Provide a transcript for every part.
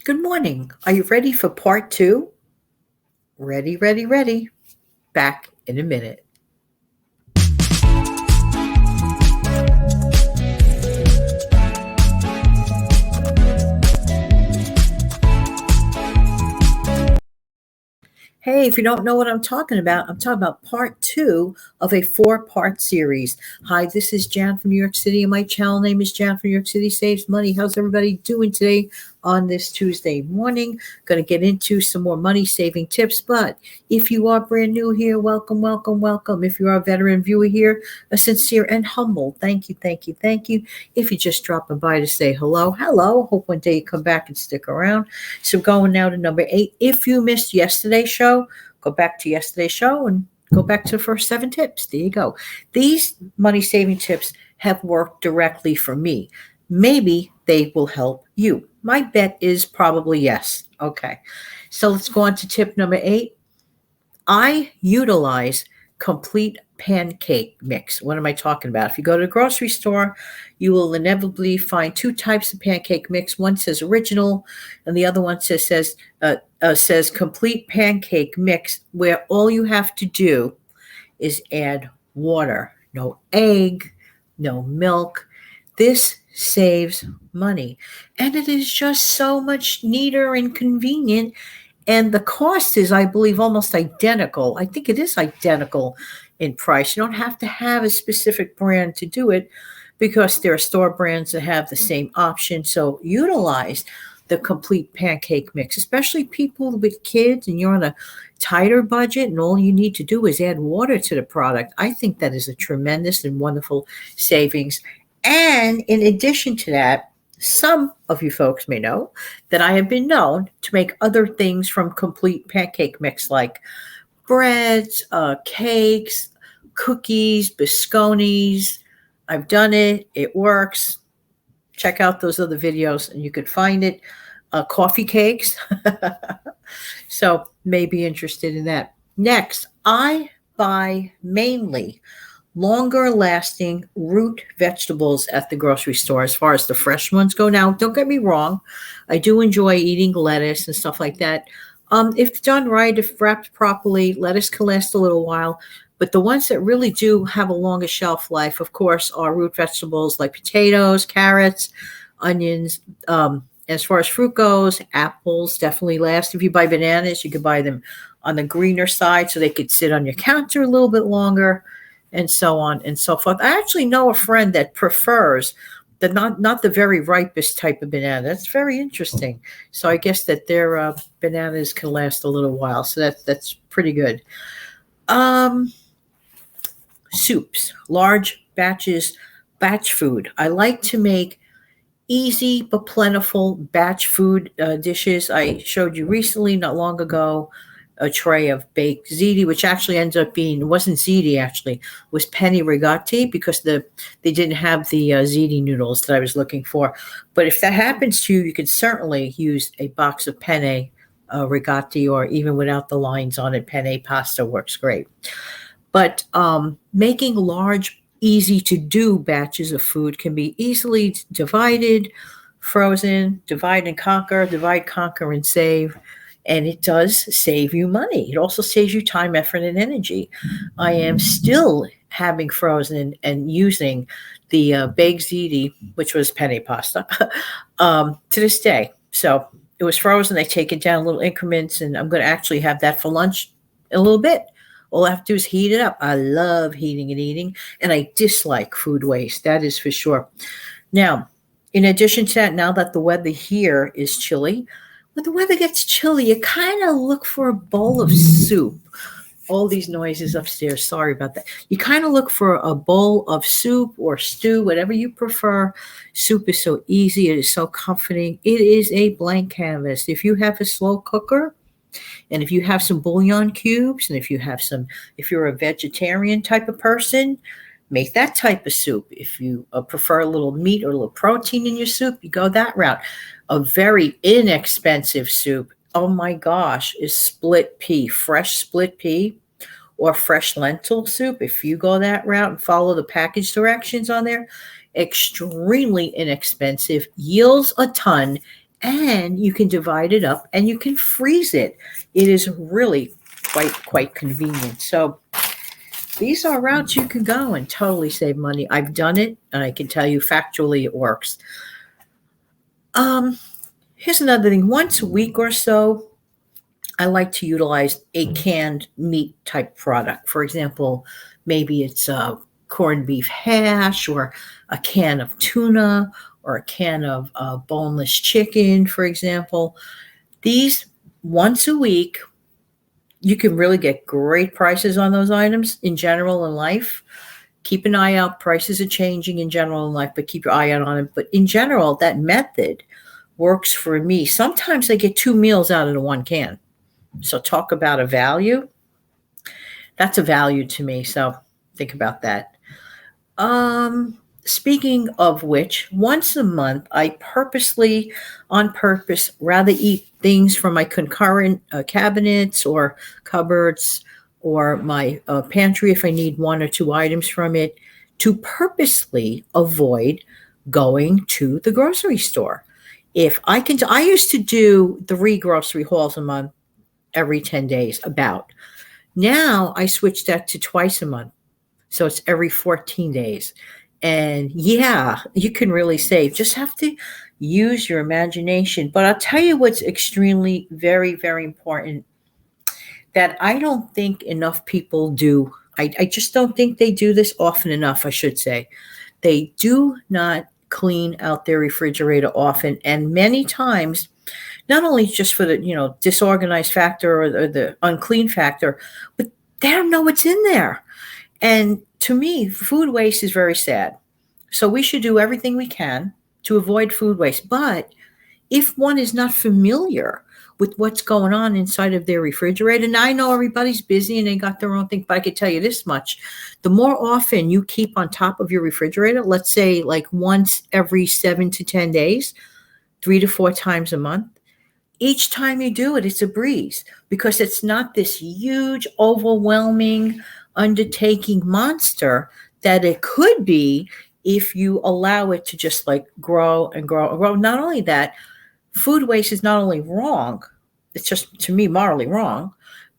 Good morning. Are you ready for part two? Ready, ready, ready. Back in a minute. Hey, if you don't know what I'm talking about part two of a four-part series. Hi, this is Jan from New York City, and my channel name is Jan from New York City Saves Money. How's everybody doing today on this Tuesday morning? Going to get into some more money-saving tips, but if you are brand new here, welcome, welcome, welcome. If you are a veteran viewer here, a sincere and humble thank you, thank you, thank you. If you just dropping by to say hello, hello. Hope one day you come back and stick around. So going now to number 8. If you missed yesterday's show, go back to yesterday's show and go back to the first 7 tips. There you go. These money saving tips have worked directly for me. Maybe they will help you. My bet is probably yes. Okay. So let's go on to tip number 8. I utilize complete pancake mix. What am I talking about? If you go to the grocery store, you will inevitably find 2 types of pancake mix. One says original, and the other one says complete pancake mix, where all you have to do is add water. No egg, no milk. This saves money, and it is just so much neater and convenient. And the cost is, I believe, almost identical. I think it is identical in price. You don't have to have a specific brand to do it because there are store brands that have the same option. So utilize the complete pancake mix, especially people with kids and you're on a tighter budget and all you need to do is add water to the product. I think that is a tremendous and wonderful savings. And in addition to that, some of you folks may know that I have been known to make other things from complete pancake mix, like breads, cakes, cookies, bisconis. I've done it. It works. Check out those other videos and you could find it. Coffee cakes. So may be interested in that. Next, I buy mainly longer lasting root vegetables at the grocery store as far as the fresh ones go. Now, don't get me wrong. I do enjoy eating lettuce and stuff like that. If done right, if wrapped properly, lettuce can last a little while. But the ones that really do have a longer shelf life, of course, are root vegetables like potatoes, carrots, onions. As far as fruit goes, apples definitely last. If you buy bananas, you could buy them on the greener side so they could sit on your counter a little bit longer, and so on and so forth. I actually know a friend that prefers the not the very ripest type of banana. That's very interesting. So I guess that their bananas can last a little while. So that's pretty good. Soups, large batch food. I like to make easy but plentiful batch food dishes. I showed you recently, not long ago, a tray of baked ziti, which actually ended up being, it wasn't ziti actually, it was penne rigati because they didn't have the ziti noodles that I was looking for. But if that happens to you, you could certainly use a box of penne rigati, or even without the lines on it, penne pasta works great. But making large, easy to do batches of food can be easily divided, frozen, divide, conquer, and save. And it does save you money. It also saves you time, effort, and energy. I am still having frozen and using the baked ziti, which was penne pasta, to this day. So it was frozen. I take it down little increments, and I'm going to actually have that for lunch in a little bit. All I have to do is heat it up. I love heating and eating, and I dislike food waste. That is for sure. Now, in addition to that, now that the weather here is chilly, when the weather gets chilly, you kind of look for a bowl of soup. All these noises upstairs. Sorry about that. You kind of look for a bowl of soup or stew, whatever you prefer. Soup is so easy. It is so comforting. It is a blank canvas. If you have a slow cooker, and if you have some bouillon cubes, and if you're a vegetarian type of person, make that type of soup. If you prefer a little meat or a little protein in your soup, you go that route. A very inexpensive soup, oh my gosh, is split pea, fresh split pea, or fresh lentil soup. If you go that route and follow the package directions on there, extremely inexpensive, yields a ton, and you can divide it up and you can freeze it. It is really quite convenient. So these are routes you can go and totally save money. I've done it, and I can tell you factually it works. Um, Here's another thing. Once a week or so, I like to utilize a canned meat type product. For example, maybe it's a corned beef hash, or a can of tuna, or a can of boneless chicken, for example. These once a week, you can really get great prices on those items in general in life. Keep an eye out. Prices are changing in general in life, but keep your eye out on it. But in general, that method works for me. Sometimes I get 2 meals out of the one can. So talk about a value. That's a value to me. So think about that. Speaking of which, once a month, I purposely, on purpose, rather eat things from my concurrent cabinets or cupboards, or my pantry if I need one or two items from it, to purposely avoid going to the grocery store. If I can, I used to do 3 grocery hauls a month every 10 days, about. Now I switched that to twice a month. So it's every 14 days. And yeah, you can really save. Just have to use your imagination. But I'll tell you what's extremely, very important that I don't think enough people do. I just don't think they do this often enough, I should say. They do not clean out their refrigerator often. And many times, not only just for the disorganized factor, or the unclean factor, but they don't know what's in there. And to me, food waste is very sad. So we should do everything we can to avoid food waste. But if one is not familiar with what's going on inside of their refrigerator, and I know everybody's busy and they got their own thing, but I can tell you this much: the more often you keep on top of your refrigerator, let's say like once every 7 to 10 days, 3 to 4 times a month, each time you do it, it's a breeze, because it's not this huge, overwhelming undertaking monster that it could be if you allow it to just like grow and grow and grow. Not only that, food waste is not only wrong, it's just, to me, morally wrong,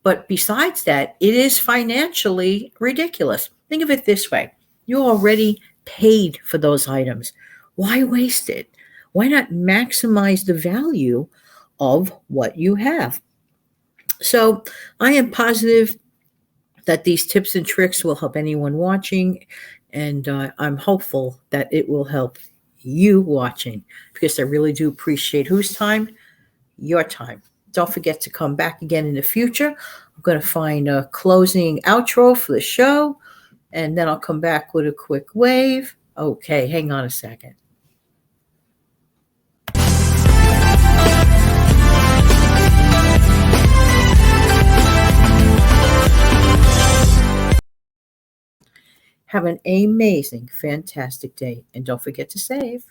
but besides that, it is financially ridiculous. Think of it this way: you already paid for those items. Why waste it? Why not maximize the value of what you have? So I am positive that these tips and tricks will help anyone watching, and I'm hopeful that it will help you watching, because I really do appreciate whose time? Your time. Don't forget to come back again in the future. I'm going to find a closing outro for the show, and then I'll come back with a quick wave. Okay, hang on a second. Have an amazing, fantastic day, and don't forget to save.